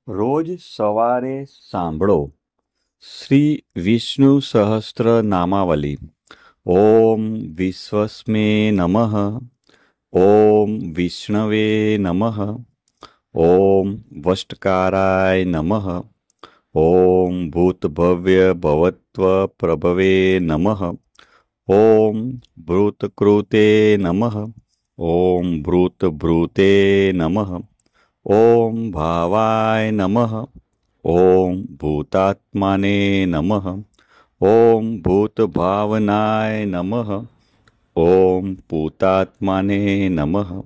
રોજ સવારે સાંભળો શ્રી વિષ્ણુ સહસ્ત્ર નામાવલી. ઓમ વિશ્વસ્મે નમઃ. ઓમ વિષ્ણવે નમઃ. ઓમ વષ્ટકારાય નમઃ. ઓમ ભૂતભવ્ય ભવત્વ પ્રભવે નમઃ. ઓમ ભૂતકૃતે નમઃ. ઓમ ભૂતભૃતે નમઃ. ઓમ ભાવાય નમઃ. ઓમ ભૂતાત્માને નમઃ. ઓમ ભૂતભાવનાય નમઃ. ઓમ ભૂતાત્માને નમઃ.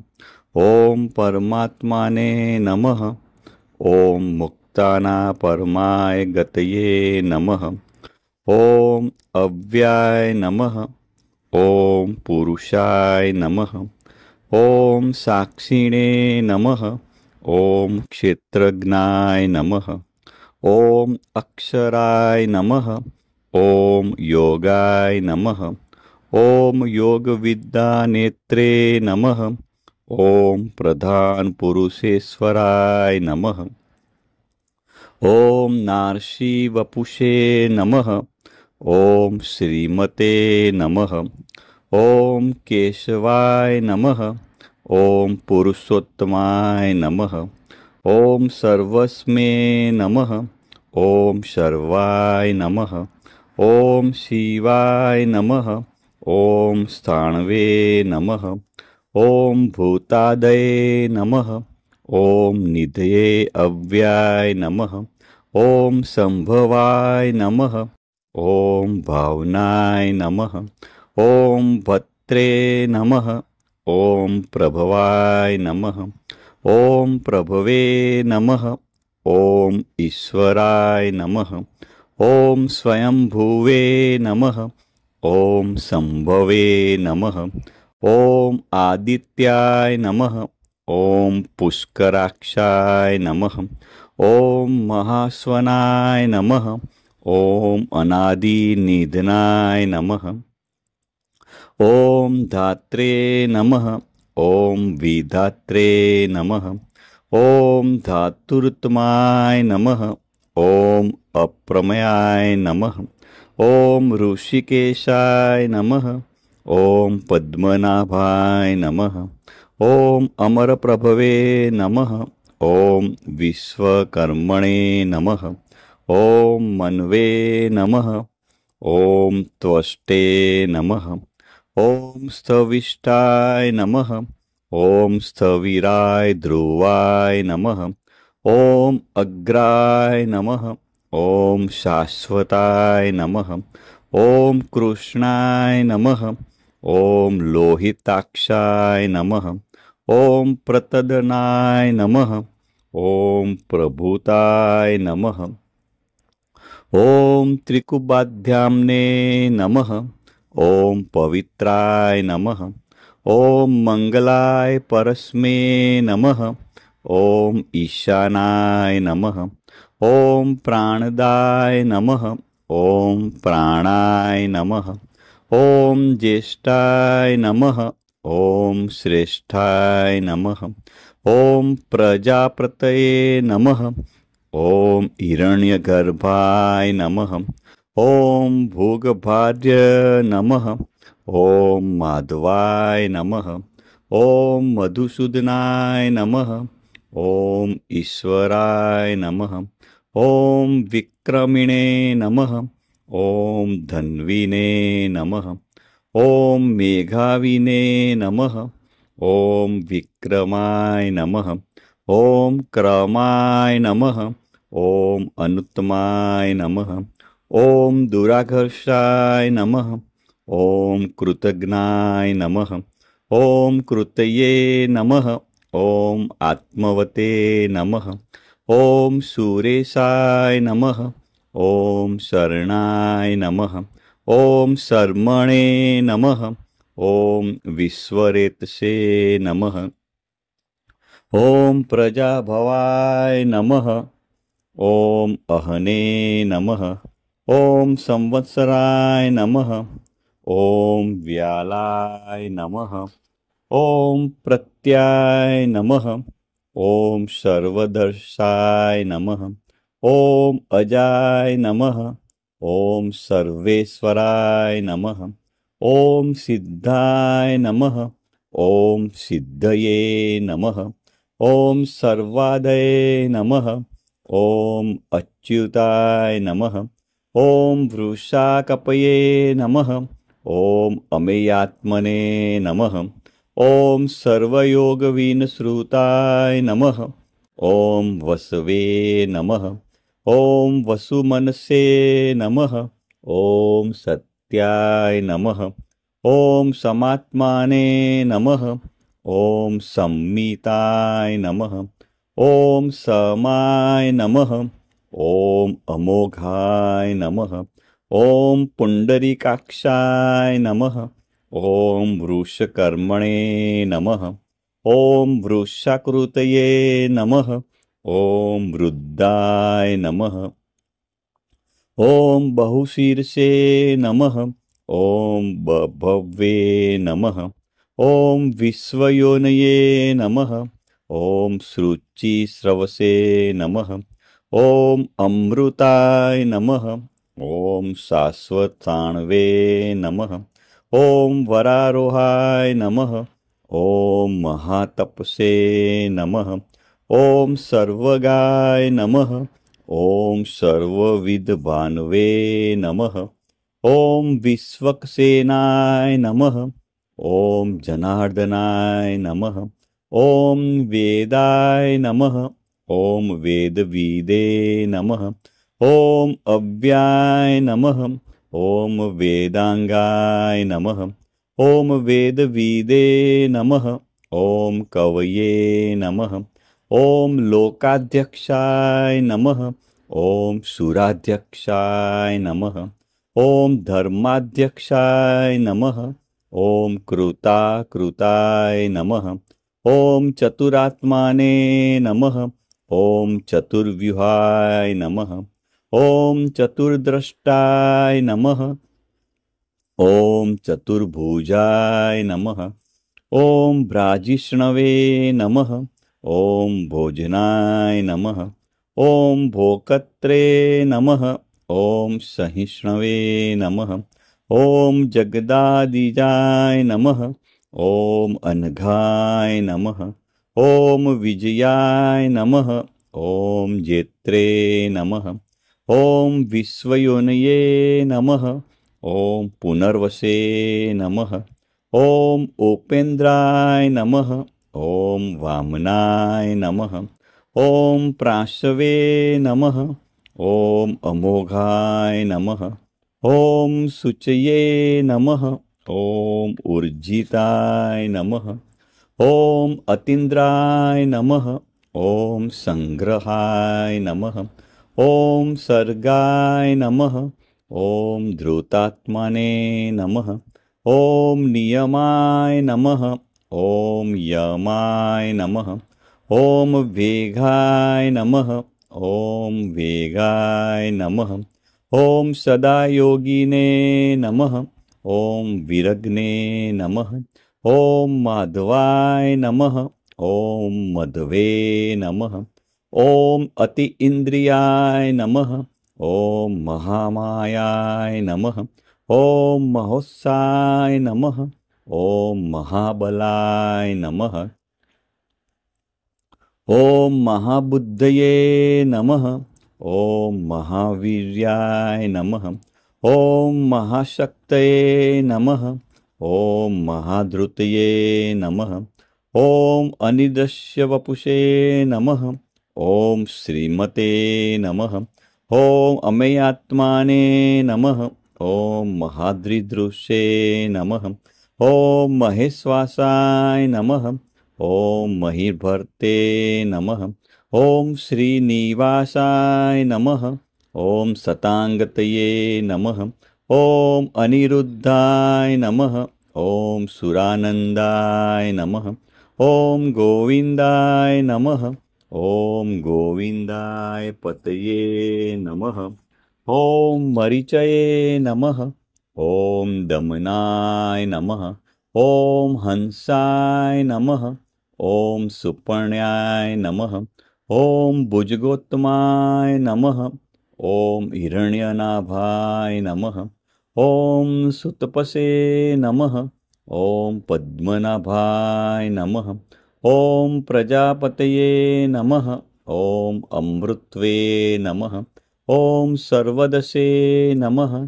ઓમ પરમાત્માને નમઃ. ઓમ મુક્તાના પરમાય ગતયે નમઃ. ઓમ અવ્યાય નમઃ. ઓમ પુરુષાય નમઃ. ઓમ સાક્ષિણે નમઃ. ઓમ ક્ષેત્રજ્ઞાય નમઃ. ઓમ અક્ષરાય નમઃ. ઓમ યોગાય નમઃ. ઓમ યોગવિદ્યાનેત્રે નમઃ. ઓમ પ્રધાન પુરુષેશ્વરાય નમઃ. ઓમ નાર્ષી વપુષે નમઃ. ઓમ શ્રીમતે નમઃ. ઓમ કેશવાય નમઃ. ઓમ પુરુષોત્તમાય નમઃ. ઓમ સર્વસ્મે નમઃ. ઓમ સર્વાય નમઃ. ઓમ શિવાય નમઃ. ઓમ સ્થાણવે નમઃ. ઓમ ભૂતાદયે નમઃ. ઓમ નિધયે અવ્યાય નમઃ. ઓમ સંભવાય નમઃ. ઓમ ભાવનાય નમઃ. ઓમ ભત્રે નમઃ. ઓમ પ્રભવાય નમઃ. ઓમ પ્રભવે નમઃ. ઓમ ઈશ્વરાય નમઃ. ઓમ સ્વયંભુવે નમઃ. ઓમ સંભવે નમઃ. ઓમ આદિત્યાય નમઃ. ઓમ પુષ્કરાક્ષાય નમઃ. ઓમ મહાસ્વનાય નમઃ. ઓમ અનાદિનિધનાય નમઃ. ઓમ ધાત્રે નમઃ. ઓમ વિધાત્રે નમઃ. ઓમ ધાતુર્તમાય નમઃ. ઓમ અપ્રમયાય નમઃ. ઓમ ઋષિકેશાય નમઃ. ઓમ પદ્મનાભાય નમઃ. ઓમ અમરપ્રભવે નમઃ. ઓમ વિશ્વકર્મણે નમઃ. ઓમ મન્વે નમઃ. ઓમ ત્વષ્ટે નમઃ. ઓમ સ્થવિષ્ઠાય નમઃ. ઓમ સ્થવિરાય ધ્રુવાય નમઃ. ઓમ અગ્રાય નમઃ. ઓમ શાશ્વતાય નમઃ. ઓમ કૃષ્ણાય નમઃ. ઓમ લોહિતાક્ષાય નમઃ. ઓમ પ્રતદનાય નમઃ. ઓમ પ્રભુતાય નમઃ. ઓમ ત્રિકુબાધ્યામ્ને નમઃ. ઓમ પવિત્રાય નમઃ. ઓમ મંગલાય પરસ્મે નમઃ. ઓમ ઈશાનાય નમઃ. ઓમ પ્રાણદાય નમઃ. ઓમ પ્રાણાય નમઃ. ઓમ જ્યેષ્ઠાય નમઃ. ઓમ શ્રેષ્ઠાય નમઃ. ઓમ પ્રજાપતયે નમઃ. ઓમ હિરણ્યગર્ભાય નમઃ. ઓમ ભોગભાર્ય નમઃ. ઓમ માધવાય નમઃ. ઓમ મધુસૂદનાય નમઃ. ઓમ ઈશ્વરાય નમઃ. ઓમ વિક્રમિણે નમઃ. ઓમ ધન્વીને નમઃ. ઓમ મેઘાવિને નમઃ. ઓમ વિક્રમાય નમઃ. ઓમ ક્રમાય નમઃ. ઓમ અનુત્તમાય નમઃ. ઓમ દુરાઘર્ષાય નમઃ. ઓમ કૃતજ્ઞાય નમઃ. ઓમ કૃતયે નમઃ. ઓમ આત્મવતે નમઃ. ઓમ સુરેશાય નમઃ. ઓમ શરણાય નમઃ. ઓમ શર્મણે નમઃ. ઓમ વિશ્વરેતસે નમઃ. ઓમ પ્રજાભવાય નમઃ. ઓમ અહને નમઃ. ઓમ સંવત્સરાય નમઃ. ઓમ વ્યાલાય નમઃ. ઓમ પ્રત્યાય નમઃ. ॐ सर्वदर्शाय नमः। ॐ अजाय नमः। ॐ सर्वेश्वराय नमः। ॐ सिद्धाय नमः। ॐ सिद्धये नमः। ॐ सर्वादये नमः। ॐ अच्युताय नमः। ॐ वृषाकपये नमः। ॐ अमेयात्मने नमः। ॐ सर्वयोगविनश्रुताय नमः। ॐ वसवे नमः। ॐ वसुमनसे नमः। ॐ सत्याय नमः। ॐ समात्माने नमः। ॐ संमिताय नमः। ॐ समाय नमः। ॐ अमोघाय नमः। ॐ पुण्डरीकाक्षाय नमः। ॐ वृषकर्मणे नमः। ॐ वृषाकृतये नमः। ॐ वृद्धाय नमः। ॐ बहुशीर्षे नमः। ॐ बभवे नमः। ॐ विश्वयोनये नमः। ॐ श्रुचिस्रवसे नमः। ॐ अमृताय नमः। ॐ शाश्वताण्वे नमः। ॐ वरारोहाय नमः। ॐ महातपसे नमः। ॐ सर्वगाय नमः। ॐ सर्वविद्भानवे नमः। ॐ विश्वक्सेनाय नमः। ॐ जनार्दनाय नमः। ॐ वेदाय नमः। ॐ वेदविदे नमः। ॐ अव्याय नमः। ॐ वेदांगाय नमः। ॐ वेदविदे नमः। ॐ कवये नमः। ॐ लोकाध्यक्षाय नमः। ॐ सुराध्यक्षाय नमः। ॐ धर्माध्यक्षाय नमः। ॐ कृताकृताय नमः। ॐ चतुरात्माने नमः। ॐ चतुर्व्यूहाय नमः। ॐ चतुर्द्रष्टाय नमः। ॐ चतुर्भुजाय नमः। ॐ भ्राजिष्णवे नमः। ॐ भोजनाय नमः। ॐ भोक्त्रे नमः। ॐ सहिष्णवे नमः। ॐ जगदादिजाय नमः। ॐ अनघाय नमः। ॐ विजयाय नमः। ॐ जेत्रे नमः। ॐ विश्वयोनये नमः। ॐ पुनर्वसे नमः। ॐ उपेन्द्राय नमः। ॐ वामनाय नमः। ॐ प्राशवे नमः। ॐ अमोघाय नमः। ॐ शुचये नमः। ॐ ऊर्जिताय नमः। ॐ अतीन्द्राय नमः। ॐ संग्रहाय नमः। ॐ सर्गाय नमः। ॐ धृतात्मने नमः। ॐ नियमाय नमः। ॐ यमाय नमः। ॐ वेगाय नमः। ॐ वेगाय नमः। ॐ सदायोगिने नमः। ॐ विरग्ने नमः। ॐ माधवाय नमः। ॐ मधवे नमः। ॐ अति इंद्रियाय नमः। ॐ महामायाय नमः। ॐ महोत्साय नमः। ॐ महाबलाय नमः। ॐ महाबुद्धये नमः। ॐ महावीर्याय नमः। ॐ महाशक्तये नमः। ॐ महाधृतये नमः। ॐ अनिदस्य वपुषे नमः। ॐ श्रीमते नमः। ॐ अमेयात्माने नमः। ॐ महाद्रिदृशे नमः। ॐ महेश्वासाय नमः। ॐ महिर्भर्ते नमः। ॐ श्रीनिवासाय नमः। ॐ सतांगतये नमः। ॐ अनिरुद्धाय नमः। ॐ सुरानन्दाय नमः। ॐ गोविन्दाय नमः। ॐ गोविन्दाय पतये नमः। ॐ मरीचये नमः। ॐ दमनाय नमः। ॐ हंसाय नमः। ॐ सुपर्ण्याय नमः। ॐ भुजगोत्तमाय नमः। ॐ हिरण्यनाभाय नमः। ॐ सुतपसे नमः। ॐ पद्मनाभाय नमः। ॐ प्रजापतये नमः। ॐ अमृत्वे नमः। ॐ सर्वदसे नमः।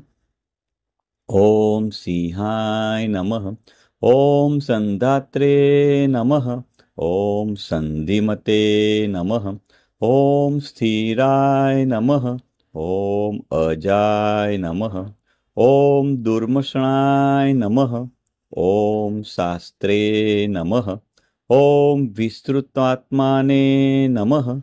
ॐ सिंहाय नमः। ॐ सन्धात्रे नमः। ॐ सन्धिमते नमः। ॐ स्थिराय नमः। ॐ अजाय नमः। ॐ दुर्मषणाय नमः। ॐ शास्त्रे नमः। ॐ विस्तृतात्माने नमः।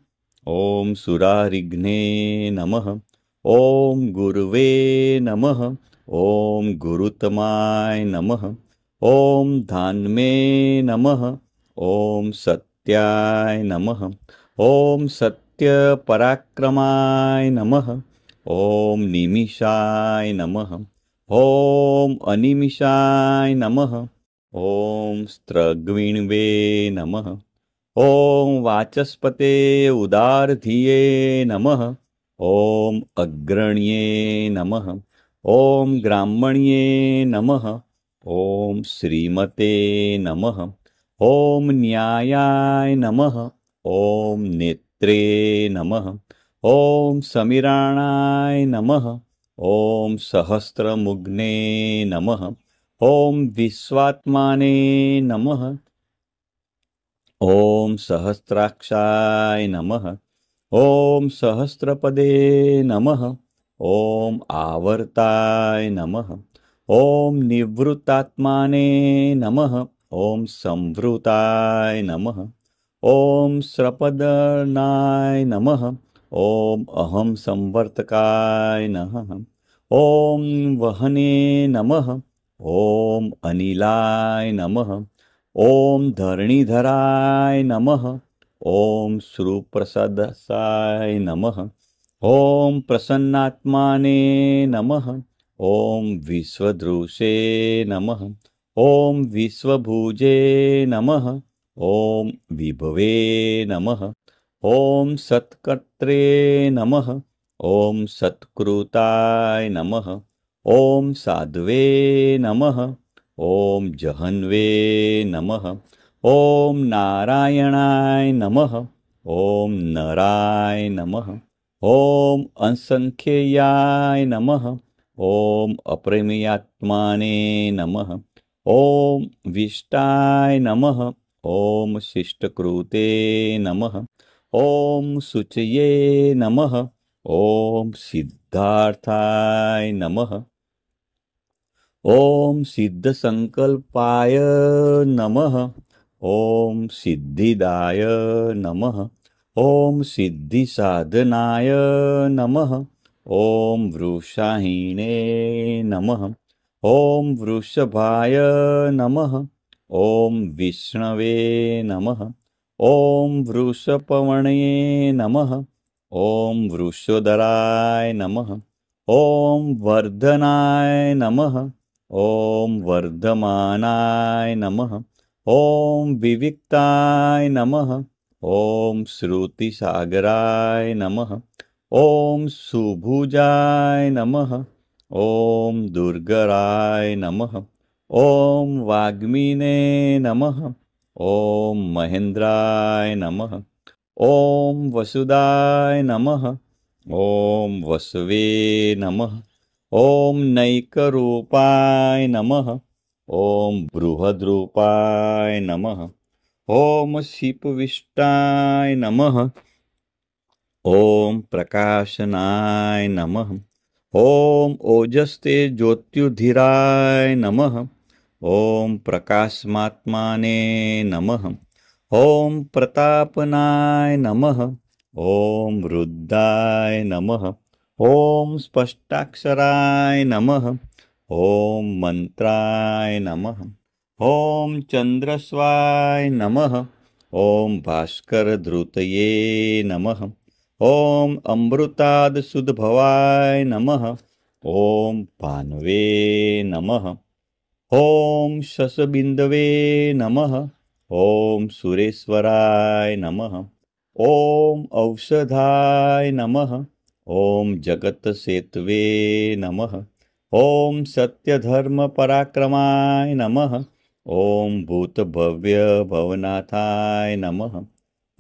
ॐ सुरारिघ्ने नमः। ॐ गुरुवे नमः। ॐ गुरुतमाय नमः। ॐ धान्मे नमः। ॐ सत्याय नमः। ॐ सत्यपराक्रमाय नमः। ॐ निमिषाय नमः। ॐ अनिमिषाय नमः। ॐ स्त्रग्विण्वे नमः। ॐ वाचस्पते उदारधिये नमः। ॐ अग्रण्ये नमः। ॐ ब्राह्मण्ये नमः। ॐ श्रीमते नमः। ॐ न्यायाय नमः। ॐ नेत्रे नमः। ॐ समीराणाय नमः। ॐ सहस्रमुग्ने नमः। ॐ विश्वात्माने नमः। ॐ सहस्राक्षाय नमः। ॐ सहस्रपदे नमः। ॐ आवर्ताय नमः। ॐ निवृत्तात्माने नमः। ॐ संवृताय नमः। ॐ श्रपदनाय नमः। ॐ अहं संवर्तकाय नमः। ॐ वहने नमः। ॐ अनिलाय नमः। ॐ धरणीधराय नमः। ॐ श्रुप्रसदसाय नमः। ॐ प्रसन्नात्माने नमः। ॐ विश्वदृशे नमः। ॐ विश्वभुजे नमः। ॐ विभवे नमः। ॐ सत्कर्त्रे नमः। ॐ सत्कृताय नमः। ॐ साध्वे नमः। ॐ जहन्वे नमः। ॐ नारायणाय नमः। ॐ नराय नमः। ॐ असंख्येयाय नमः। ॐ अप्रमेयात्माने नमः। ॐ विष्टाय नमः। ॐ शिष्टकृते नमः। ॐ शुचये नमः। ॐ सिद्धार्थाय नमः। ॐ सिद्धसंकल्पाय नमः। ॐ सिद्धिदाय नमः। ॐ सिद्धिसाधनाय नमः। ॐ वृषाहिणे नमः। ॐ वृषभाय नमः। ॐ विष्णवे नमः। ॐ वृषपवणे नमः। ॐ वृषोदराय नमः। ॐ वर्धनाय नमः। ॐ वर्धमानाय नमः। ॐ विविक्ताय नमः। ॐ श्रुतिसागराय नमः। ॐ सुभुजाय नमः। ॐ दुर्गराय नमः। ॐ वाग्मिने नमः। ॐ महेन्द्राय नमः। ॐ वसुदाय नमः। ॐ वसवे नमः। ॐ नैकरूपाय नमः। ॐ बृहद्रूपाय नमः। ॐ शिपविष्टाय नमः। ॐ प्रकाशनाय नमः। ॐ ओजस्ते ज्योत्युधिराय नमः। ॐ प्रकाशमात्माने नमः। ॐ प्रतापनाय नमः। ॐ रुद्राय नमः। ॐ स्पष्टाक्षराय नमः। ॐ मंत्राय नमः। ॐ चन्द्रस्वाय नमः। ॐ भास्करधृतये नमः। ॐ अमृतादसुधभवाय नमः। ॐ भान्वे नमः। ॐ शशबिन्दवे नमः। ॐ सुरेश्वराय नमः। ॐ औषधाय नमः। ॐ जगत्सेतवे नमः। ॐ सत्यधर्मपराक्रमाय नमः। ॐ भूतभव्यभवनाथाय नमः।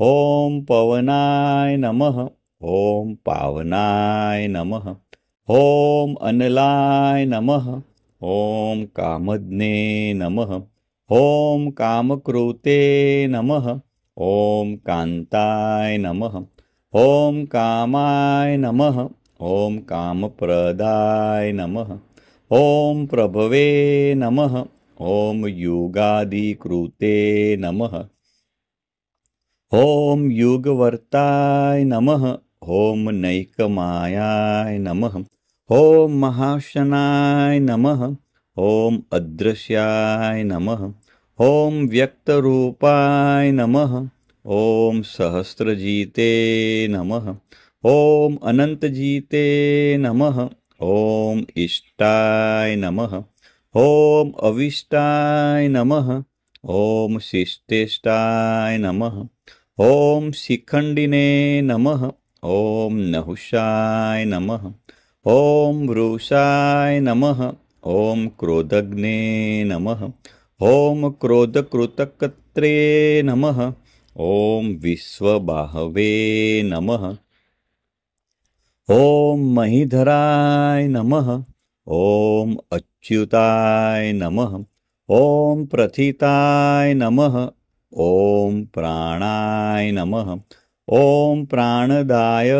ॐ पवनाय नमः। ॐ पावनाय नमः। ॐ अनलाय नमः। ॐ कामज्ञे नमः। ॐ कामकृते नमः। ॐ कान्ताय नमः। ॐ कामाय नमः। ॐ कामप्रदाय नमः। ॐ प्रभवे नमः। ॐ युगादिकृते नमः। ॐ युगवर्ताय नमः। ॐ नैकमायाय नमः। ॐ महाशनाय नमः। ॐ अदृश्याय नमः। ॐ व्यक्तरूपाय नमः। ॐ सहस्रजीते नमः। ॐ अनन्तजीते नमः। ॐ इष्टाय नमः। ॐ अविष्टाय नमः। ॐ शिष्टेष्टाय नमः। ॐ शिखण्डिने नमः। ॐ नहुषाय नमः। ॐ वृषाय नमः। ॐ क्रोधग्ने नमः। ॐ क्रोधकृतकर्त्रे नमः। ॐ विश्वबाहवे नमः। ॐ महीधराय नमः। ॐ अच्युताय नमः। ॐ प्रथिताय नमः। ॐ प्राणाय नमः। ॐ प्राणदाय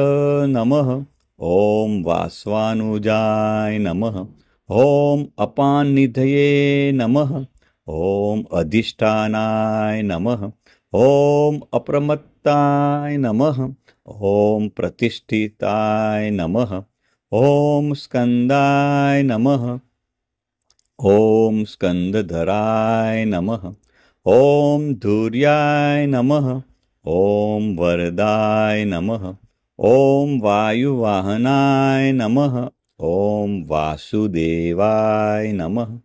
नमः। ॐ वास्वानुजाय नमः। ॐ अपाननिधये नमः। ॐ अधिष्ठानाय नमः। ॐ अप्रमत्ताय नमः। ॐ प्रतिष्ठिताय नमः। ॐ स्कन्दाय नमः। ॐ स्कन्दधराय नमः। ॐ धूर्याय नमः। ॐ वरदाय नमः। ॐ वायुवाहनाय नमः। ॐ वासुदेवाय नमः।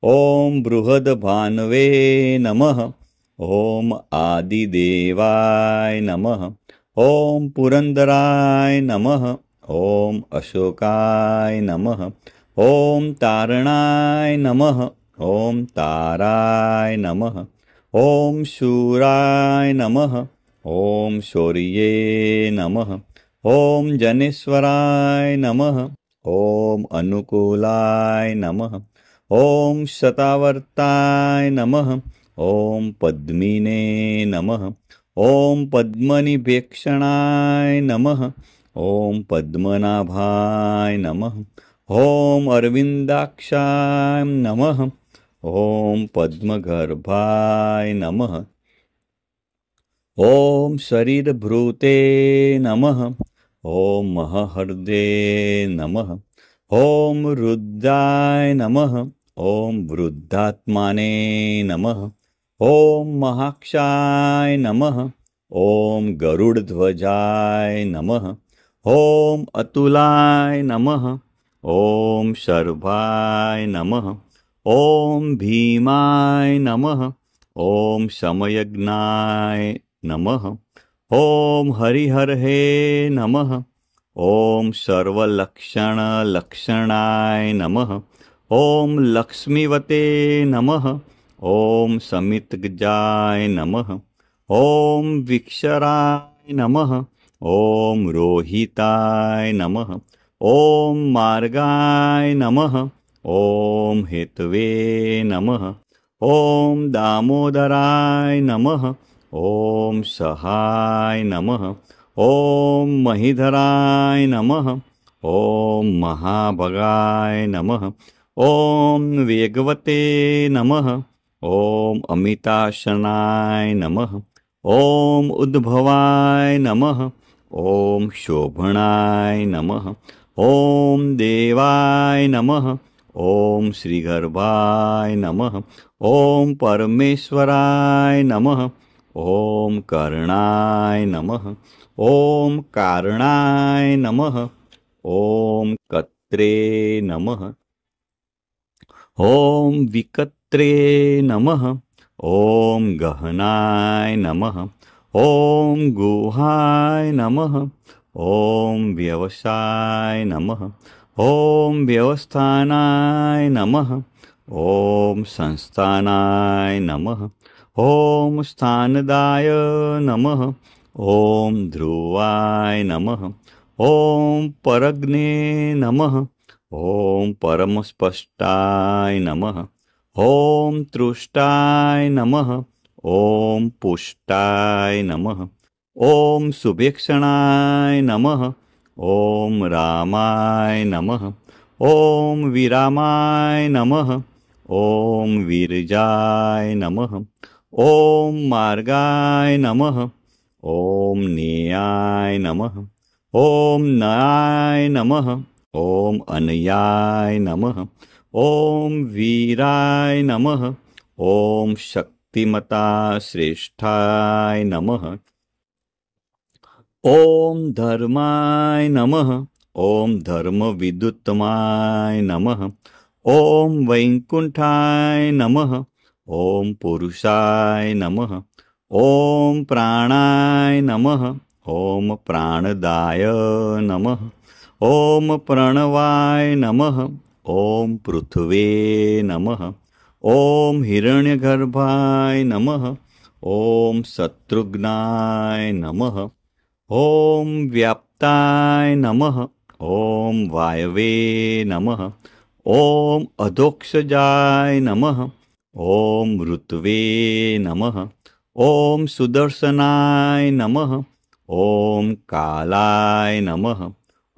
ॐ बृहद्भानवे नमः। ॐ आदिदेवाय नमः। ॐ पुरन्दराय नमः। ॐ अशोकाय नमः। ॐ तारणाय नमः। ॐ ताराय नमः। ॐ शूराय नमः। ॐ शौर्ये नमः। ॐ जनेश्वराय नमः। ॐ अनुकूलाय नमः। ॐ शतावर्ताय नमः। ॐ पद्मिने नमः। ॐ पद्मनिभेक्षणाय नमः। ॐ पद्मनाभाय नमः। ॐ अरविन्दाक्षाय नमः। ॐ पद्मगर्भाय नमः। ॐ शरीरभृते नमः। ॐ महहृदे नमः। ॐ रुद्राय नमः। ॐ वृद्धात्माने नमः। ॐ महाक्षाय नमः। ॐ गरुडध्वजाय नमः। ॐ अतुलाय नमः। ॐ शर्भाय नमः। ॐ भीमाय नमः। ॐ समयज्ञाय नमः। ॐ हरिहरहे नमः। ॐ सर्वलक्षणलक्षणाय नमः। ॐ लक्ष्मीवते नमः। ॐ समितगजाय नमः। ॐ विक्षराय नमः। ॐ रोहिताय नमः। ॐ मार्गाय नमः। ॐ हेतवे नमः। ॐ दामोदराय नमः। ॐ सहाय नमः। ॐ महीधराय नमः। ॐ महाभगाय नमः। ॐ वेगवते नमः। ॐ अमिताशनाय नमः। ॐ उद्भवाय नमः। ॐ शोभनाय नमः। ॐ देवाय नमः। ॐ श्रीगर्भाय नमः। ॐ परमेश्वराय नमः। ॐ कर्णाय नमः। ॐ कारणाय नमः। ॐ कत्रे नमः। ॐ विकत्रे नमः। ॐ गहनाय नमः। ॐ गुहाय नमः। ॐ व्यवसाय नमः। ॐ व्यवस्थानाय नमः। ॐ संस्थानाय नमः। ॐ स्थानदाय नमः। ॐ ध्रुवाय नमः। ॐ परग्ने नमः। ॐ परमस्पष्टाय नमः। ॐ तृष्टाय नमः। ॐ पुष्टाय नमः। ॐ सुभीक्षणाय नमः। ॐ रामाय नमः। ॐ विरामाय नमः। ॐ विरजाय नमः। ॐ मार्गाय नमः। ॐ नेयाय नमः। ॐ नयाय नमः। ॐ अनयाय नमः। ॐ वीराय नमः। ॐ शक्तिमता श्रेष्ठाय नमः। ॐ धर्माय नमः। ॐ धर्मविदुत्तमाय नमः। ॐ वैकुण्ठाय नमः। ॐ पुरुषाय नमः। ॐ प्राणाय नमः। ॐ प्राणदाय नमः। ॐ प्रणवाय नमः। ॐ पृथ्वे नमः। ॐ हिरण्यगर्भाय नमः। ॐ शत्रुघ्नाय नमः। ॐ व्याप्ताय नमः। ॐ वायवे नमः। ॐ अधोक्षजाय नमः। ॐ ऋतवे नमः। ॐ सुदर्शनाय नमः। ॐ कालाय नमः।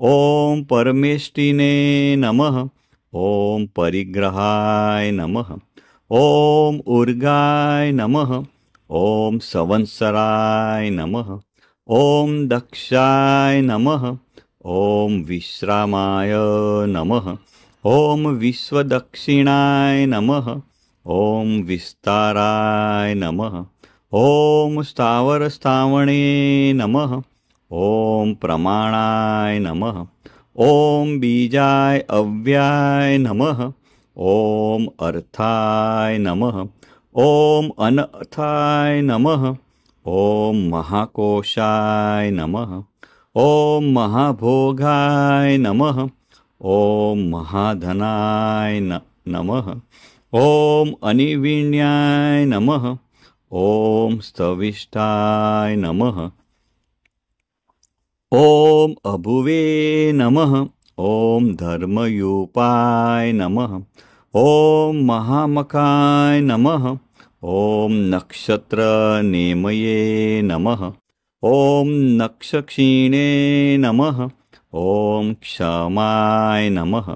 ॐ परमेष्टिने नमः। ॐ परिग्रहाय नमः। ॐ उर्गाय नमः। ॐ संवत्सराय नमः। ॐ दक्षाय नमः। ॐ विश्रामाय नमः। ॐ विश्वदक्षिणाय नमः। ॐ विस्ताराय नमः। ॐ स्थावरस्थावणे नमः। ॐ प्रमाणाय नमः। ॐ बीजाय अव्याय नमः। ॐ अर्थाय नमः। ॐ अनर्थाय नमः। ॐ महाकोशाय नमः। ॐ महाभोगाय नमः। ॐ महाधनाय नमः। ॐ अनिविण्याय नमः। ॐ स्तविष्ठाय नमः। ॐ अभुवे नमः। ॐ धर्मयूपाय नमः। ॐ महामखाय नमः। ॐ नक्षत्रनेमये नमः। ॐ नक्षक्षीणे नमः। ॐ क्षमाय नमः।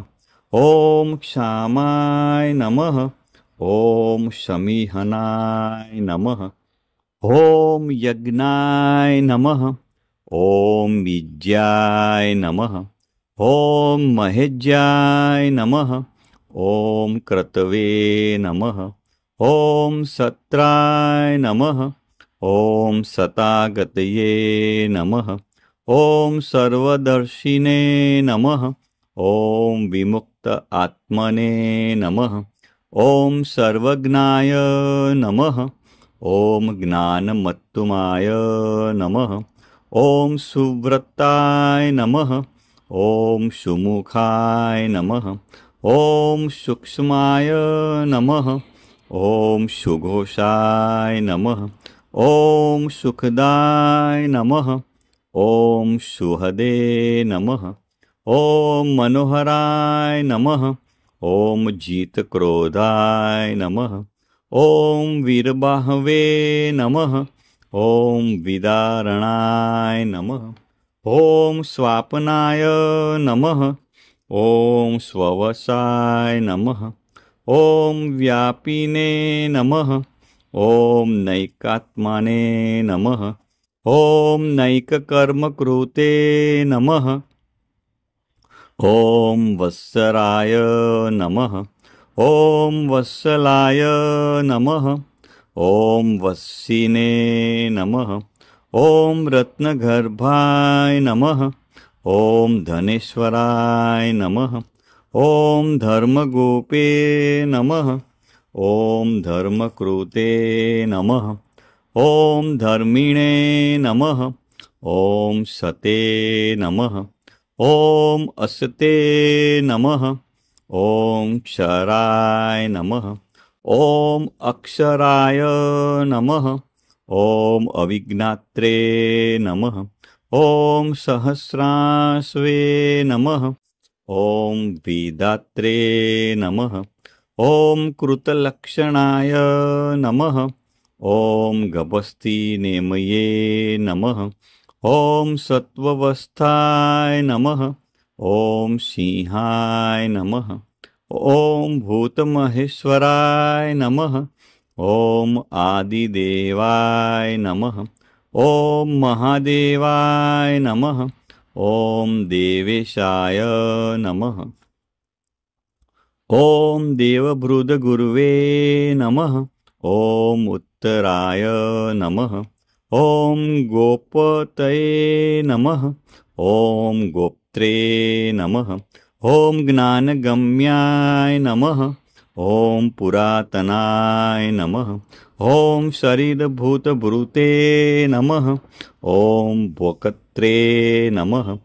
ॐ क्षामाय नमः। ॐ शमीहनाय नमः। ॐ यज्ञाय नमः। ॐ विज्याय नमः। ॐ महेज्याय नमः। ॐ क्रतवे नमः। ॐ सत्राय नमः। ॐ सतागतये नमः। ॐ सर्वदर्शिने नमः। ॐ विमुक्त आत्मने नमः। ॐ सर्वज्ञाय नमः। ॐ ज्ञानमत्तुमाय नमः। ॐ सुव्रताय नमः। ॐ सुमुखाय नमः। ॐ सूक्ष्माय नमः। ॐ सुघोषाय नमः। ॐ सुखदाय नमः। ॐ सुहदे नमः। ॐ मनोहराय नमः। ॐ जितक्रोधाय नमः। ॐ वीरबाहवे नमः। ॐ विदारणाय नमः। ॐ स्वापनाय नमः। ॐ स्ववसाय नमः। ॐ व्यापिने नमः। ॐ नैकात्मने नमः। ॐ नैककर्मकृते नमः। ॐ वत्सराय नमः। ॐ वत्सलाय नमः। ॐ वत्सिने नमः। ॐ रत्नगर्भाय नमः। ॐ धनेश्वराय नमः। ॐ धर्मगोपे नमः। ॐ धर्मकृते नमः। ॐ धर्मिणे नमः। ॐ सते नमः। ॐ असते नमः। ॐ क्षराय नमः। ॐ अक्षराय नमः। ॐ अविघ्नात्रे नमः। ॐ सहस्रास्वे नमः। ॐ वेदात्रे नमः। ॐ कृतलक्षणाय नमः। ॐ गभस्तिनेमये नमः। ॐ सत्त्वस्थाय नमः। ॐ सिंहाय नमः। ॐ भूतमहेश्वराय नमः। ॐ आदिदेवाय नमः। ॐ महादेवाय नमः। ॐ देवेशाय नमः। ॐ देवभृदगुरुवे नमः। ॐ उत्तराय नमः। ॐ गोपतये नमः। ॐ गोप्त्रे नमः। ॐ ज्ञानगम्याय नमः। ॐ पुरातनाय नमः। ॐ शरीरभूतभृते नमः। ॐ भोक्त्रे नमः।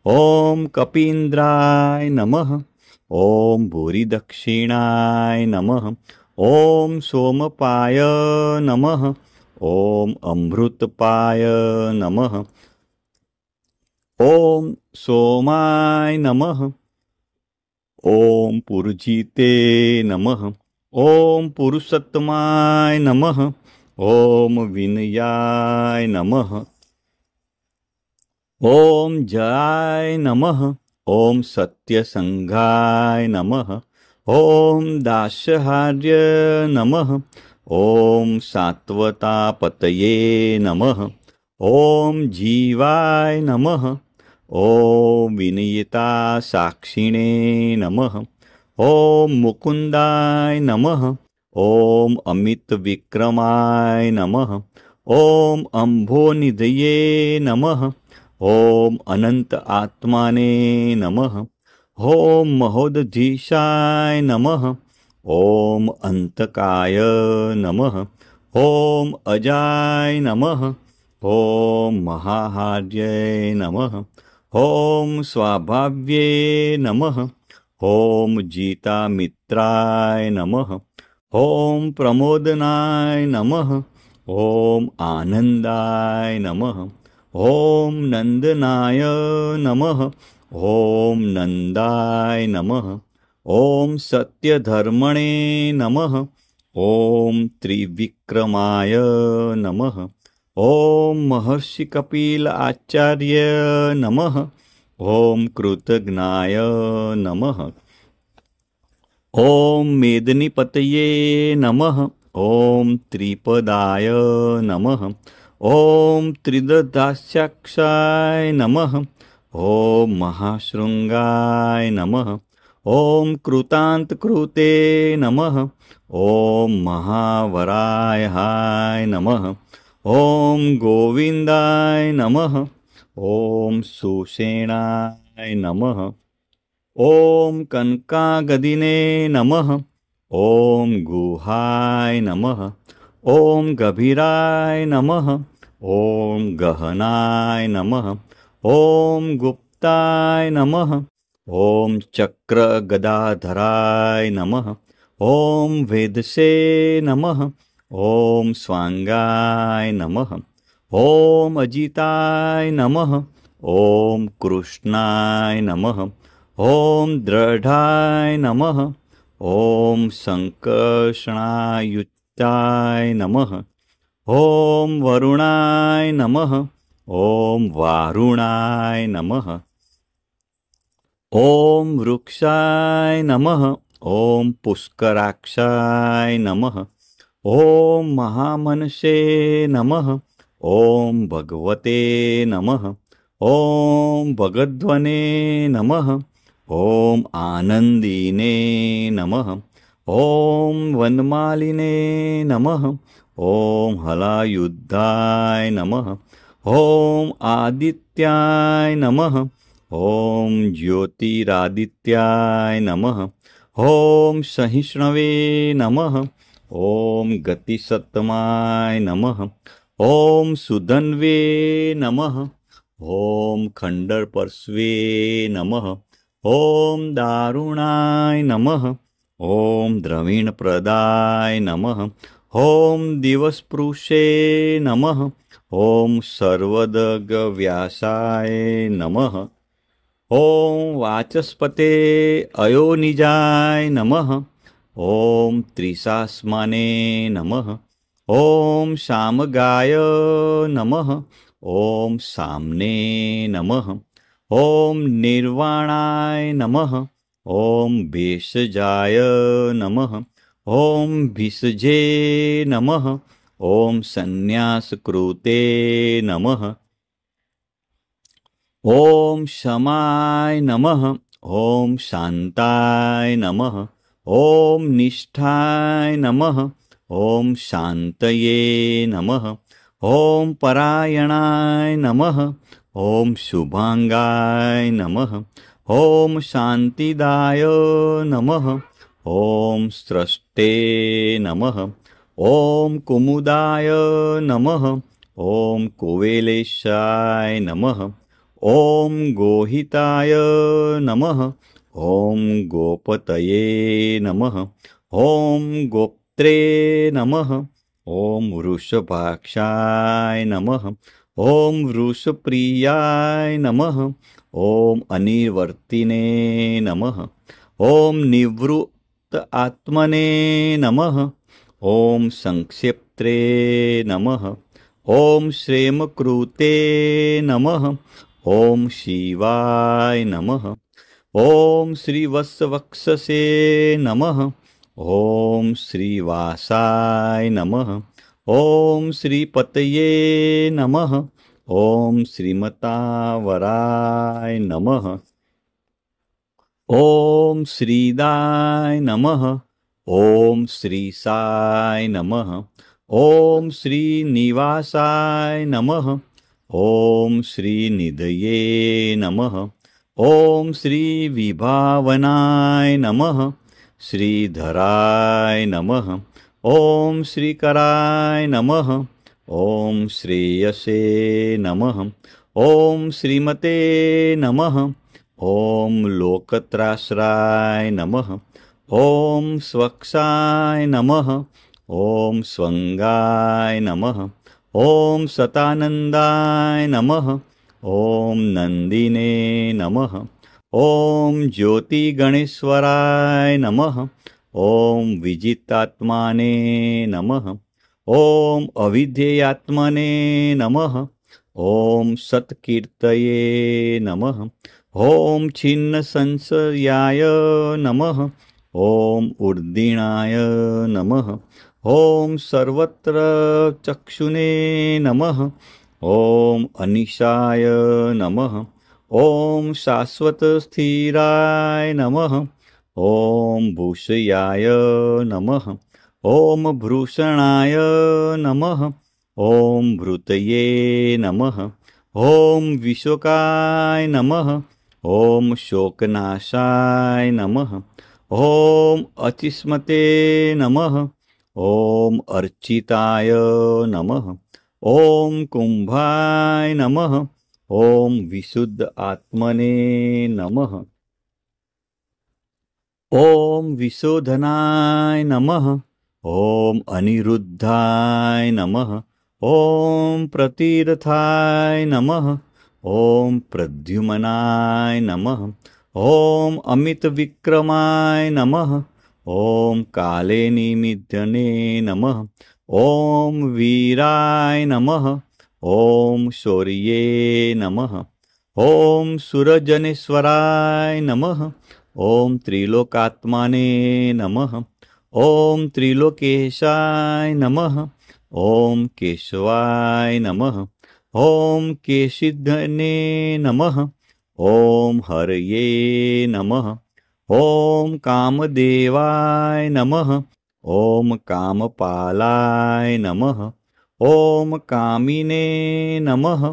ॐ कपीन्द्राय नमः। ॐ भूरिदक्षिणाय नमः। ॐ सोमपाय नमः। ॐ अमृतपाय नमः। ॐ सोमाय नमः। ॐ पुरुजिते नमः। ॐ पुरुषोत्तमाय नमः। ॐ विनयाय नमः। ॐ जयाय नमः। ॐ सत्यसंघाय नमः। ॐ दास्यहार्य नमः। ॐ सात्वतापतये नमः। ॐ जीवाय नमः। ॐ विनयिता साक्षिणे नमः। ॐ मुकुन्दाय नमः। ॐ अमितविक्रमाय नमः। ॐ अम्भोनिधये नमः। ॐ अनंत आत्माने नमः। ॐ महोदधीशाय नमः। ॐ अंतकाय नमः। ॐ अजाय नमः। ॐ महाहार्यै नमः। ॐ स्वाभाव्ये नमः। ॐ जीतामित्राय नमः। ॐ प्रमोदनाय नमः। ॐ आनन्दाय नमः। ॐ नन्दनाय नमः। ॐ नन्दाय नमः। ॐ सत्यधर्मणे नमः। ॐ त्रिविक्रमाय नमः। ॐ महर्षि कपिल आचार्य नमः। ॐ कृतज्ञाय नमः। ॐ मेदिनीपतये नमः। ॐ त्रिपदाय नमः। ॐ त्रिदधास्याक्षाय नमः। ॐ महाशृंगाय नमः। ॐ कृतान्तकृते नमः। ॐ महावरायाय नमः। ॐ गोविन्दाय नमः। ॐ सुषेणाय नमः। ॐ कनकागदिने नमः। ॐ गुहाय नमः। ॐ गभीराय नमः। ॐ गहनाय नमः। ॐ गुप्ताय नमः। ॐ चक्रगदाधराय नमः। ॐ वेदसे नमः। ॐ स्वांगाय नमः। ॐ अजिताय नमः। ॐ कृष्णाय नमः। ॐ दृढाय नमः। ॐ संकर्षणायुक्ताय नमः। ॐ वरुणाय नमः। ॐ वारुणाय नमः। ॐ वृक्षाय नमः। ॐ पुष्कराक्षाय नमः। ॐ महामनसे नमः। ॐ भगवते नमः। ॐ भगध्वने नमः। ॐ आनंदिने नमः। ॐ वनमालिने नमः। ॐ हलायुद्धाय नमः। ॐ आदित्याय नमः। ॐ ज्योतिरादित्याय नमः। ॐ सहिष्णवे नमः। ॐ गतिसत्तमाय नमः। ॐ सुधन्वे नमः। ॐ खण्डपर्श्वे नमः। ॐ दारुणाय नमः। ॐ द्रविणप्रदाय नमः। ॐ दिवस्पृशे नमः। ॐ सर्वदगव्यासाय नमः। ॐ वाचस्पते अयोनिजाय नमः। ॐ त्रिशास्माने नमः। ॐ शामगाय नमः। ॐ साम्ने नमः। ॐ निर्वाणाय नमः। ॐ भेषजाय नमः। ॐ भिषजे नमः। ॐ संन्यासकृते नमः। ॐ शमाय नमः। ॐ शान्ताय नमः। ॐ निष्ठाय नमः। ॐ शान्तये नमः। ॐ परायणाय नमः। ॐ शुभांगाय नमः। ॐ शान्तिदाय नमः। ॐ स्रष्टे नमः। ॐ कुमुदाय नमः। ॐ कुवेलेशाय नमः। ॐ गोहिताय नमः। ॐ गोपतये नमः। ॐ गोप्त्रे नमः। ॐ वृषभाक्षाय नमः। ॐ वृषप्रियाय नमः। ॐ अनिवर्तिने नमः। ॐ निवृत्त आत्मने नमः। ॐ संक्षेप्त्रे नमः। ॐ श्रेमकृते नमः। ॐ शिवाय नमः। ॐ श्रीवत्सवक्षसे नमः। ॐ श्रीवासाय नमः। ॐ श्रीपतये नमः। ॐ श्रीमतावराय नमः। ॐ श्रीदाय नमः। ॐ श्रीसाय नमः। ॐ श्रीनिवासाय नमः। ॐ श्रीनिधये नमः। ॐ श्रीविभावनाय नमः। श्रीधराय नमः। ॐ श्रीकराय नमः। ॐ श्रेयसे नमः। ॐ श्रीमते नमः। ॐ लोकत्राश्राय नमः। ॐ स्वक्षाय नमः। ॐ स्वंगाय नमः। ॐ सतानंदाय नमः। ॐ नंदिने नमः। ॐ ज्योतिगणेश्वराय नमः। ॐ विजितात्माने नमः। ॐ अविध्येयात्मने नमः। ॐ सत्कीर्तये नमः। ॐ छिन्नसंशयाय नमः। ॐ उर्दिणाय नमः। ॐ सर्वत्र चक्षुने नमः। ॐ अनिशाय नमः। ॐ शाश्वतस्थिराय नमः। ॐ भूषयाय नमः। ॐ भूषणाय नमः। ॐ भृतये नमः। ॐ विशोकाय नमः। ॐ शोकनाशाय नमः। ॐ अचिस्मते नमः। ॐ अर्चिताय नमः। ॐ कुंभाय नमः। ॐ विशुद्ध आत्मने नमः। ॐ विशोधनाय नमः। ॐ अनिरुद्धाय नमः। ॐ प्रतिरथाय नमः। ॐ प्रद्युम्नाय नमः। ॐ अमितविक्रमाय नमः। ॐ काले निमिद्धने नमः। ॐ वीराय नमः। ॐ शौर्ये नमः। ॐ सुरजनेश्वराय नमः। ॐ त्रिलोकात्माने नमः। ॐ त्रिलोकेशाय नमः। ॐ केशवाय नमः। ॐ केशिधने नमः। ॐ हरये नमः। ॐ कामदेवाय नमः। ॐ कामपालाय नमः। ॐ कामिने नमः।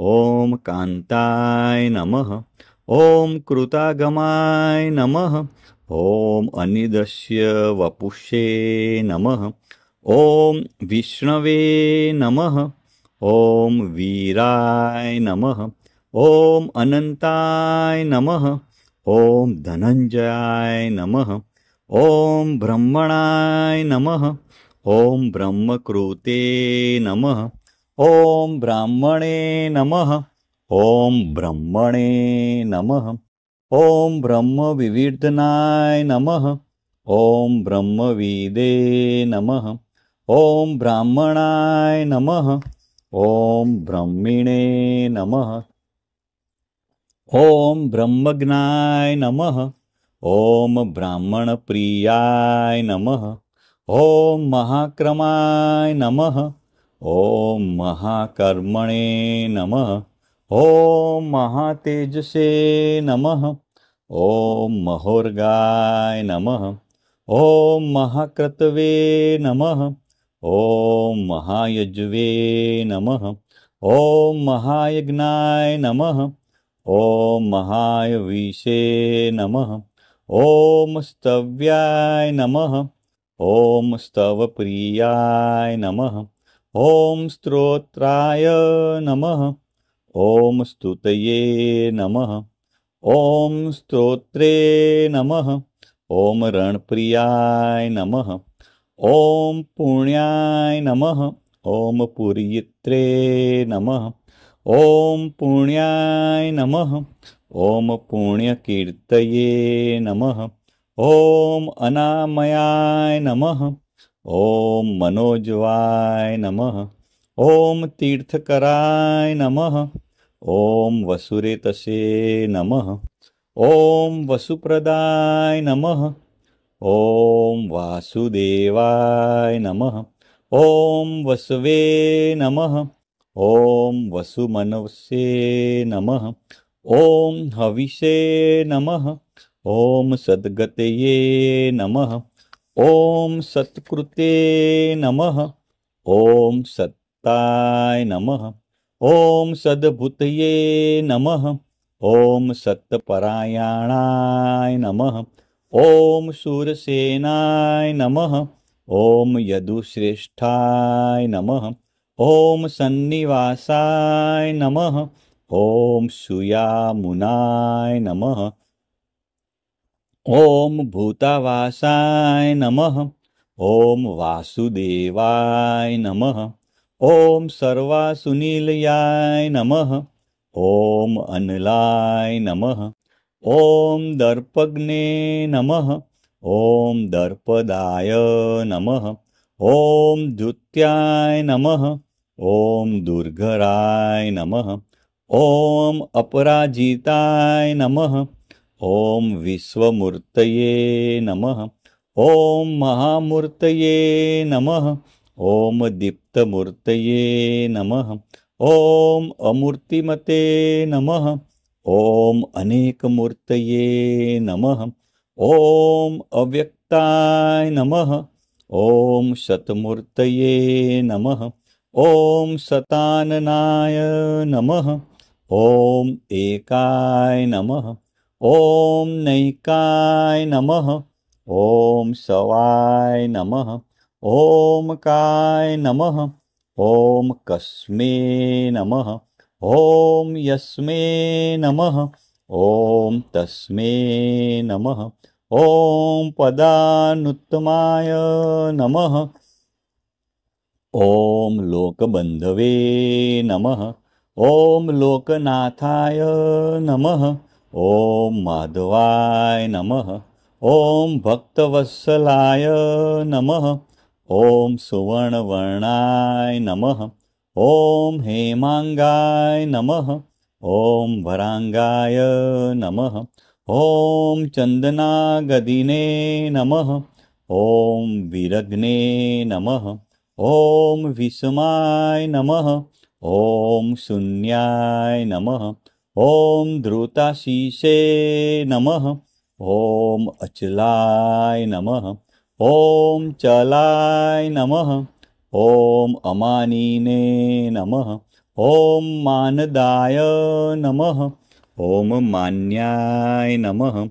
ॐ कान्ताय नमः। ॐ कृतागमाय नमः। ॐ अनिदस्य वपुषे नमः। ॐ विष्णवे नमः। ॐ वीराय नमः। ॐ अनन्ताय नमः। ॐ धनञ्जयाय नमः। ॐ ब्रह्मणाय नमः। ॐ ब्रह्मकृते नमः। ॐ ब्राह्मणे नमः। ॐ ब्रह्मणे नमः। ॐ ब्रह्मविवर्धनाय नमः। ॐ ब्रह्मविदे नमः। ॐ ब्राह्मणाय नमः। ॐ ब्रह्मिणे नमः। ॐ ब्रह्मज्ञाय नमः। ॐ ब्राह्मणप्रियाय नमः। ॐ महाक्रमाय नमः। ॐ महाकर्मणे नमः। ॐ महातेजसे नमः। ॐ महोर्गाय नमः। ॐ महाक्रतवे नमः। ॐ महायज्वे नमः। ॐ महायज्ञाय नमः। ॐ महायविषे नमः। ॐ स्तव्याय नमः। ॐ स्तवप्रियाय नमः। ॐ स्तोत्राय नमः। ॐ स्तुतये नमः। ॐ स्तोत्रे नमः। ॐ रणप्रियाय नमः। ॐ पुण्याय नमः। ॐ पुरीयत्रे नमः। ॐ पुण्याय नमः। ॐ पुण्यकीर्तये नमः। ॐ अनामयाय नमः। ॐ मनोजवाय नमः। ॐ तीर्थकराय नमः। ॐ वसुरेतसे नमः। ॐ वसुप्रदाय नमः। ॐ वासुदेवाय नमः। ॐ वसवे नमः। ॐ वसुमनसे नमः। ॐ हविषे नमः। ॐ सद्गतये नमः। ॐ सत्कृते नमः। ॐ सत्ताय नमः। ॐ सद्भूतये नमः। ॐ सत्परायणाय नमः। ॐ शूरसेनाय नमः। ॐ यदुश्रेष्ठाय नमः। ॐ सन्निवासाय नमः। ॐ सुयामुनाय नमः। ॐ भूतावासाय नमः। ॐ वासुदेवाय नमः। ॐ सर्वासुनिलयाय नमः। ॐ अनलाय नमः। ॐ दर्पग्ने नमः। ॐ दर्पदाय नमः। ॐ द्युत्याय नमः। ॐ दुर्घराय नमः। ॐ अपराजिताय नमः। ॐ विश्वमूर्तये नमः। ॐ महामूर्तये नमः। ॐ दीप्तमूर्तये नमः। ॐ अमूर्तिमते नमः। ॐ अनेकमूर्तये नमः। ॐ अव्यक्ताय नमः। ॐ शतमूर्तये नमः। ॐ शताननाय नमः। ॐ एकाय नमः। ॐ नैकाय नमः। ॐ सवाय नमः। ॐ काय नमः। ॐ कस्मे नमः। ॐ यस्मे नमः। ॐ तस्मे नमः। ॐ पदानुत्तमाय नमः। ॐ लोकबन्धवे नमः। ॐ लोकनाथाय नमः। ॐ माधवाय नमः। ॐ भक्तवत्सलाय नमः। ॐ सुवर्णवर्णाय नमः। ॐ हेमांगाय नमः। ॐ भरांगाय नमः। ॐ चन्दनागदिने नमः। ॐ विरग्ने नमः। ॐ विषमाय नमः। ॐ शून्याय नमः। ॐ धृताशीषे नमः। ॐ अचलाय नमः। ॐ चलाय नमः। ॐ अमानिने नमः। ॐ मानदाय नमः। ॐ मान्याय नमः।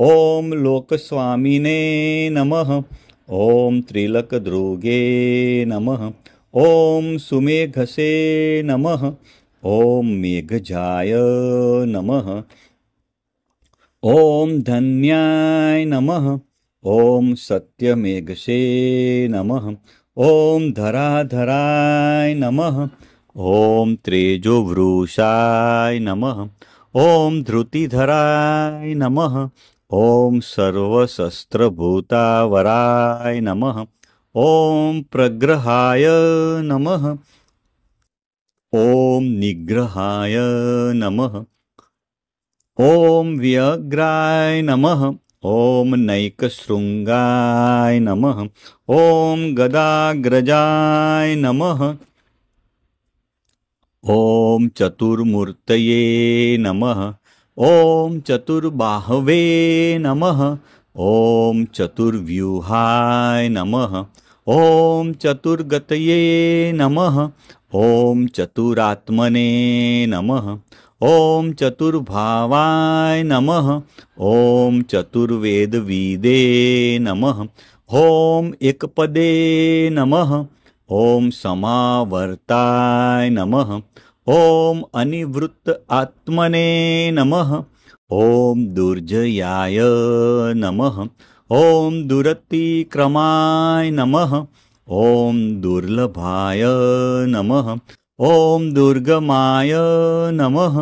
ॐ लोकस्वामिने नमः। ॐ त्रिलकद्रुगे नमः। ॐ सुमेघसे नमः। ॐ मेघजाय नमः। ॐ धन्याय नमः। ॐ सत्यमेघसे नमः। ॐ धराधराय नमः। ॐ तेजोवृषाय नमः। ॐ धृतिधराय नमः। ॐ सर्वशस्त्रभूतावराय नमः। ॐ प्रग्रहाय नमः। ॐ निग्रहाय नमः। ॐ व्यग्राय नमः। ॐ नैकशृङ्गाय नमः। ॐ गदाग्रजाय नमः। ॐ चतुर्मूर्तये नमः। ॐ चतुर्बाहवे नमः। ॐ चतुर्व्यूहाय नमः। ॐ चतुर्गतये नमः। ॐ चतुरात्मने नमः। ॐ चतुर्भावाय नमः। ॐ चतुर्वेदविदे नमः। ॐ एकपदे नमः। ॐ समावर्ताय नमः। ॐ अनिवृत्त आत्मने नमः। ॐ दुर्जयाय नमः। ॐ दुरतिक्रमाय नमः। ॐ दुर्लभाय नमः। ॐ दुर्गमाय नमः।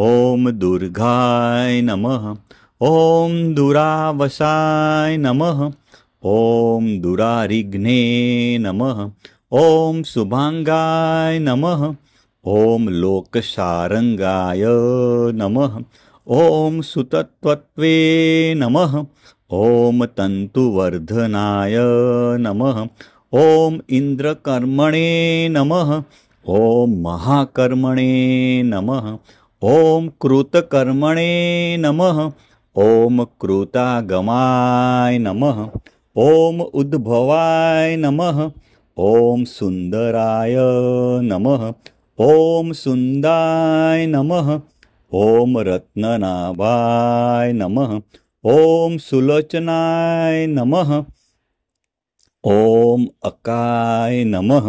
ॐ दुर्गाय नमः। ॐ दुरावसाय नमः। ॐ दुरारिघ्ने नमः। ॐ शुभांगाय नमः। ॐ लोकशारंगाय नमः। ॐ सुतत्वत्वे नमः। ॐ तन्तुवर्धनाय नमः। ॐ इन्द्रकर्मणे नमः। ॐ महाकर्मणे नमः। ॐ कृतकर्मणे नमः। ॐ कृतागमाय नमः। ॐ उद्भवाय नमः। ॐ सुन्दराय नमः। ॐ सुन्दाय नमः। ॐ रत्ननाभाय नमः। ॐ सुलोचनाय नमः। ॐ अकाय नमः।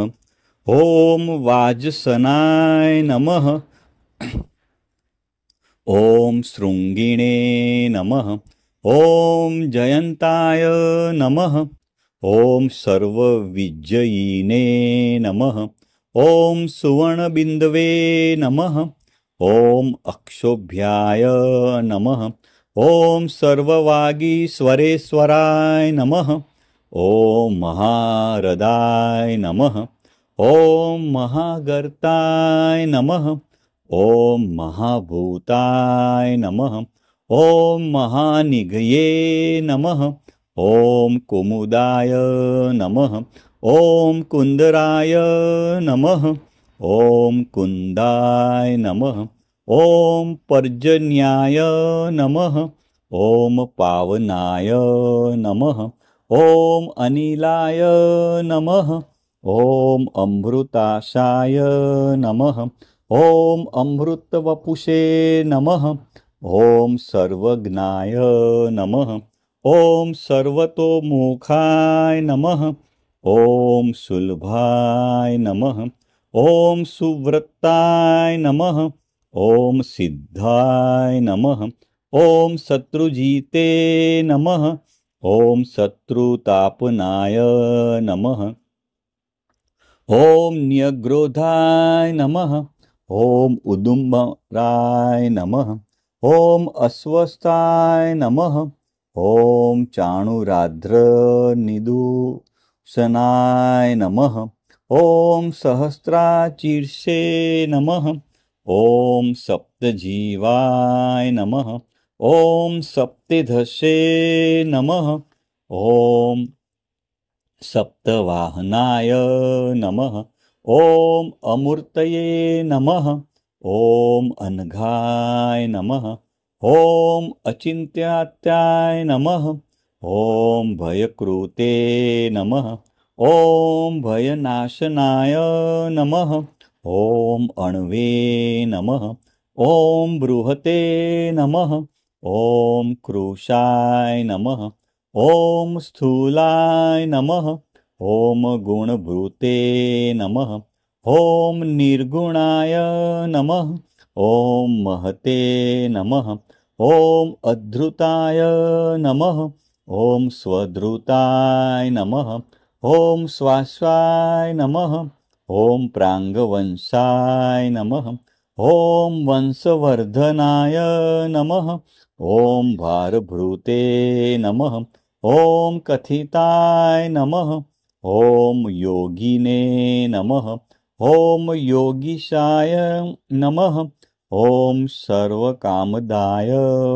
ॐ वाजसनाय नमः। ॐ शृङ्गिणे नमः। ॐ जयन्ताय नमः। ॐ सर्वविजयिने नमः। ॐ सुवर्णबिन्दवे नमः। ॐ अक्षोभ्याय नमः। ॐ सर्ववागीश्वरेश्वराय नमः। ॐ महारदाय नमः। ॐ महागर्ताय नमः। ॐ महाभूताय नमः। ॐ महानिघये नमः। ॐ कुमुदाय नमः। ॐ कुन्दराय नमः। ॐ कुन्दाय नमः। ॐ पर्जन्याय नमः। ॐ पावनाय नमः। ॐ अनिलाय नमः। ॐ अमृताशाय नमः। ॐ अमृतवपुषे नमः। ॐ सर्वज्ञाय नमः। ॐ सर्वतोमुखाय नमः। ॐ सुलभाय नमः। ॐ सुव्रताय नमः। ॐ सिद्धाय नमः। ॐ शत्रुजिते नमः। ॐ शत्रुतापनाय नमः। ॐ न्यग्रोधाय नमः। ॐ उदुम्बराय नमः। ॐ अस्वस्थाय नमः। ॐ चाणूराद्रनिदूषणाय नमः। ॐ सहस्राशीर्षे नमः। ॐ सप्तजीवाय नमः। ॐ सप्तधसे नमः। ॐ सप्तवाहनाय नमः। ॐ अमूर्तये नमः। ॐ अनघाय नमः। ॐ अचिन्त्यात्याय नमः। ॐ भयकृते नमः। ॐ भयनाशनाय नमः। ॐ अण्वे नमः। ॐ बृहते नमः। ॐ कृशाय नमः। ॐ स्थूलाय नमः। ॐ गुणभृते नमः। ॐ निर्गुणाय नमः। ॐ महते नमः। ॐ अधृताय नमः। ॐ स्वधृताय नमः। ॐ श्वाश्वाय नमः। ॐ प्राङ्गवंशाय नमः। ॐ वंशवर्धनाय नमः। ॐ भारभृते नमः। ॐ कथिताय नमः। ॐ योगिने नमः। ॐ योगीशाय नमः। ॐ सर्वकामदाय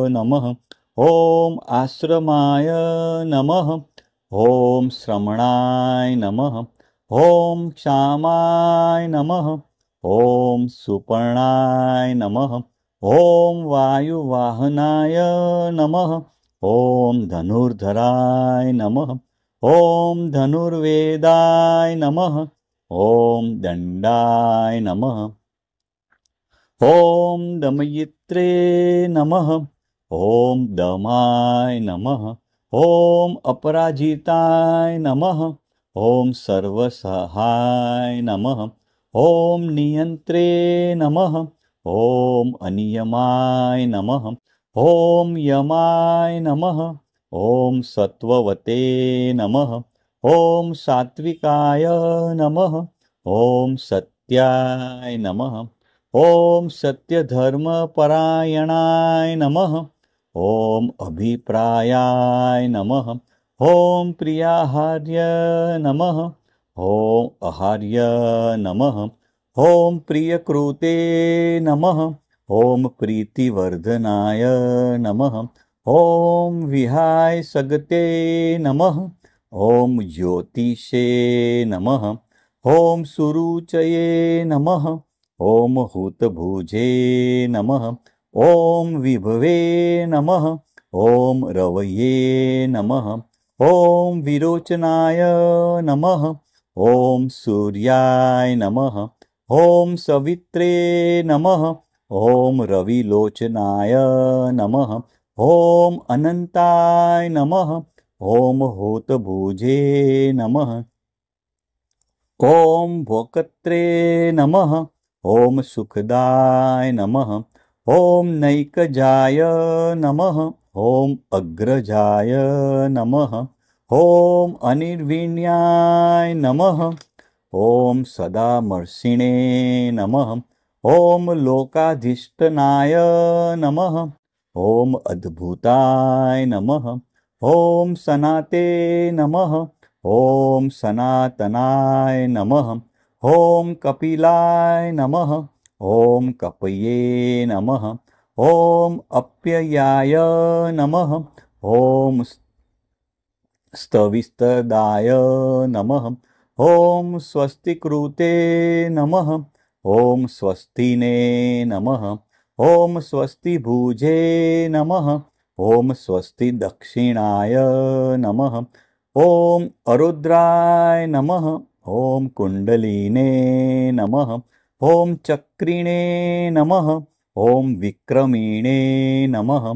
नमः। ॐ आश्रमाय नमः। ॐ श्रमणाय नमः। ॐ क्षामाय नमः। ॐ सुपर्णाय नमः। ॐ वायुवाहनाय नमः। ॐ धनुर्धराय नमः। ॐ धनुर्वेदाय नमः। ॐ दण्डाय नमः। ॐ दमयित्रे नमः। ॐ दमाय नमः। ॐ अपराजिताय नमः। ॐ सर्वसहाय नमः। ॐ नियन्त्रे नमः। ॐ अनियमाय नमः। ॐ यमाय नमः। ॐ सत्त्ववते नमः। ॐ सात्विकाय नमः। ॐ सत्याय नमः। ॐ सत्यधर्मपरायणाय नमः। ॐ अभिप्रायाय नमः। ॐ प्रियाहार्य नमः। ॐ आहार्य नमः। ॐ प्रियकृते नमः। ॐ प्रीतिवर्धनाय नमः। ॐ विहाय सगते नमः। ॐ ज्योतिषे नमः। ॐ सुरुचये नमः। ॐ हूतभुजे नमः। ॐ विभवे नमः। ॐ रवये नमः। ॐ विरोचनाय नमः। ॐ सूर्याय नमः। ॐ सवित्रे नमः। ॐ रविलोचनाय नमः। ॐ अनन्ताय नमः। ॐ हूतभुजे नमः। ॐ भोक्त्रे नमः। ॐ सुखदाय नमः। ॐ नैकजाय नमः। ॐ अग्रजाय नमः। ॐ अनिर्विण्याय नमः। ॐ सदामर्षिणे नमः। ॐ लोकाधिष्ठनाय नमः। ॐ अद्भुताय नमः। ॐ सनाते नमः। ॐ सनातनाय नमः। ॐ कपिलाय नमः। ॐ कपये नमः। ॐ अप्ययाय नमः। ॐ स्तविस्तदाय नमः। ॐ स्वस्तिकृते नमः। ॐ स्वस्तिने नमः। ॐ स्वस्तिभुजे नमः। ॐ स्वस्ति दक्षिणाय नमः। ॐ अरुद्राय नमः। ॐ कुण्डलिने नमः। ॐ चक्रिणे नमः। ॐ विक्रमिणे नमः।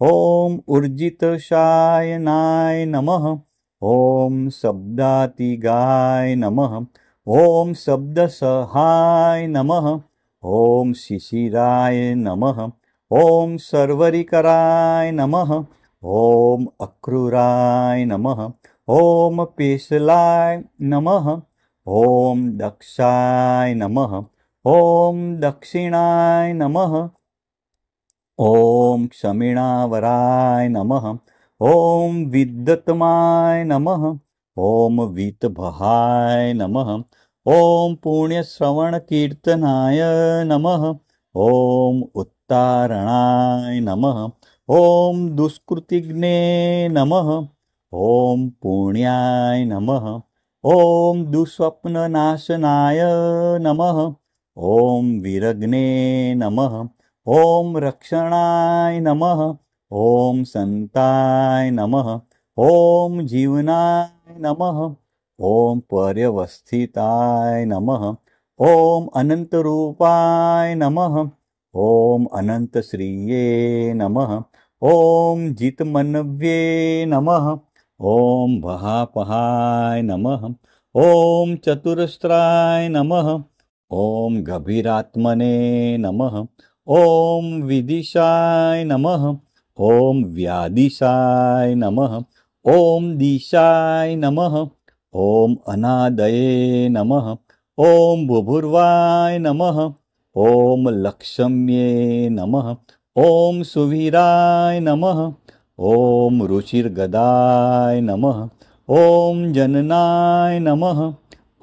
ॐ ऊर्जितशायनाय नमः। ॐ शब्दातिगाय नमः। ॐ शब्दसहाय नमः। ॐ शिशिराय नमः। ॐ सर्वरिकराय नमः। ॐ अक्रूराय नमः। ॐ पेशलाय नमः। ॐ दक्षाय नमः। ॐ दक्षिणाय नमः। ॐ क्षमिणावराय नमः। ॐ विद्युत्तमाय नमः। ॐ वीतभहाय नमः। ॐ पुण्यश्रवणकीर्तनाय नमः। ॐ उत्तारणाय नमः। ॐ दुष्कृतिघ्ने नमः। ॐ पुण्याय नमः। ॐ दुःस्वप्ननाशनाय नमः। ॐ विरग्ने नमः। ॐ रक्षणाय नमः। ॐ सन्ताय नमः। ॐ जीवनाय नमः। ॐ पर्यवस्थिताय नमः। ॐ अनन्तरूपाय नमः। ॐ अनन्तश्रिये नमः। ॐ जितमन्व्ये नमः। ॐ वहापहाय नमः। ॐ चतुरस्राय नमः। ॐ गभीरात्मने नमः। ॐ विदिशाय नमः। ॐ व्यादिशाय नमः। ॐ दिशाय नमः। ॐ अनादये नमः। ॐ बुभुर्वाय नमः। ॐ लक्ष्म्ये नमः। ॐ सुवीराय नमः। ॐ रुचिर्गदाय नमः। ॐ जननाय नमः।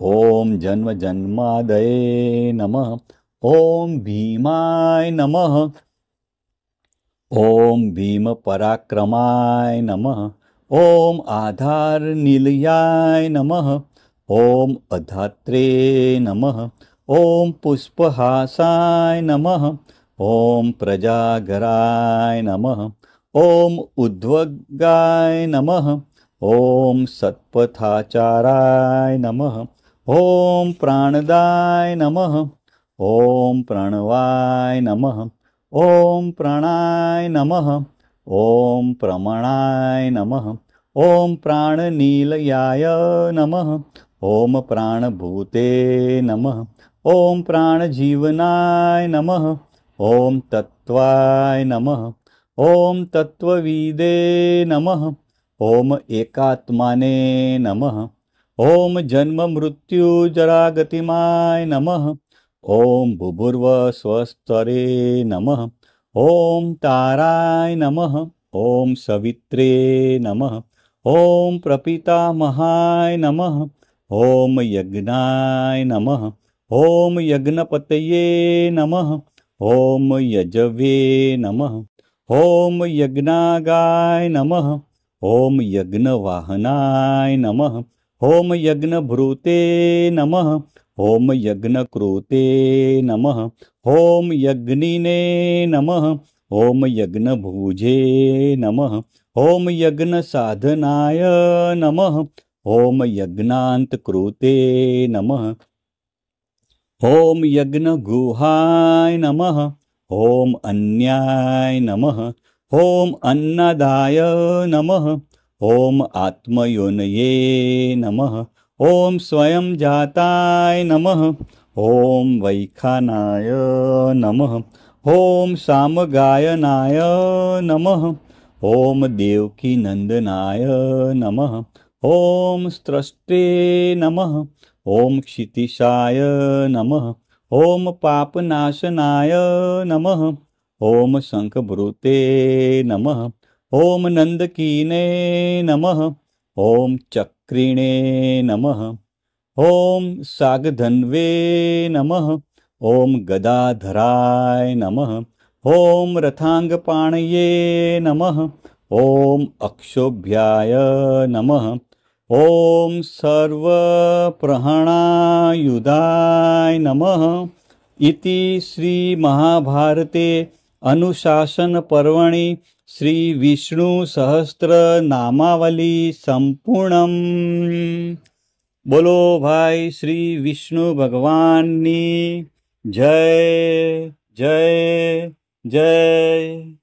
ॐ जन्मजन्मादये नमः। ॐ भीमाय नमः। ॐ भीमपराक्रमाय नमः। ॐ आधारनिलयाय नमः। ॐ अधात्रे नमः। ॐ पुष्पहासाय नमः। ॐ प्रजागराय नमः। ॐ उद्वगाय नमः। ॐ सत्पथाचाराय नमः। ॐ प्राणदाय नमः। ॐ प्रणवाय नमः। ॐ प्राणाय नमः। ॐ प्रमणाय नमः। ॐ प्राणनीलयाय नमः। ॐ प्राणभूते नमः। ॐ प्राणजीवनाय नमः। ॐ तत्त्वाय नमः। ॐ तत्त्वविदे नमः। ॐ एकात्माने नमः। ॐ जन्ममृत्युजरागतिमाय नमः। ॐ भूभुर्वस्वस्तरे नमः। ॐ ताराय नमः। ॐ सवित्रे नमः। ॐ प्रपितामहाय नमः। ॐ यज्ञाय नमः। ॐ यज्ञपतये नमः। ॐ यजवे नमः। ॐ यज्ञागाय नमः। ॐ यज्ञवाहनाय नमः। ॐ यज्ञभृते नमः। ॐ यज्ञकृते नमः। ॐ यज्ञिने नमः। ॐ यज्ञभुजे नमः। ॐ यज्ञसाधनाय नमः। ॐ यज्ञान्तकृते नमः। ॐ यज्ञगुहाय नमः। ॐ अन्याय नमः। ॐ अन्नदाय नमः। ॐ आत्मयोनये नमः। ॐ स्वयं जाताय नमः। ॐ वैखानाय नमः। ॐ सामगायनाय नमः। ॐ देवकीनन्दनाय नमः। ॐ स्रष्टे नमः। ॐ क्षितिशाय नमः। ॐ पापनाशनाय नमः। ॐ शङ्खभृते नमः। ॐ नन्दकीने नमः। ॐ चक्रिणे नमः। ॐ सागधन्वे नमः। ॐ गदाधराय नमः। ॐ रथाङ्गपाणये नमः। ॐ अक्षोभ्याय नमः। ॐ सर्वप्रहणायुधाय नमः। इति श्रीमहाभारते अनुशासनपर्वणि श्रीविष्णुसहस्रनामावली संपूर्णम्। बोलो भाई श्री विष्णु भगवान की जय जय जय।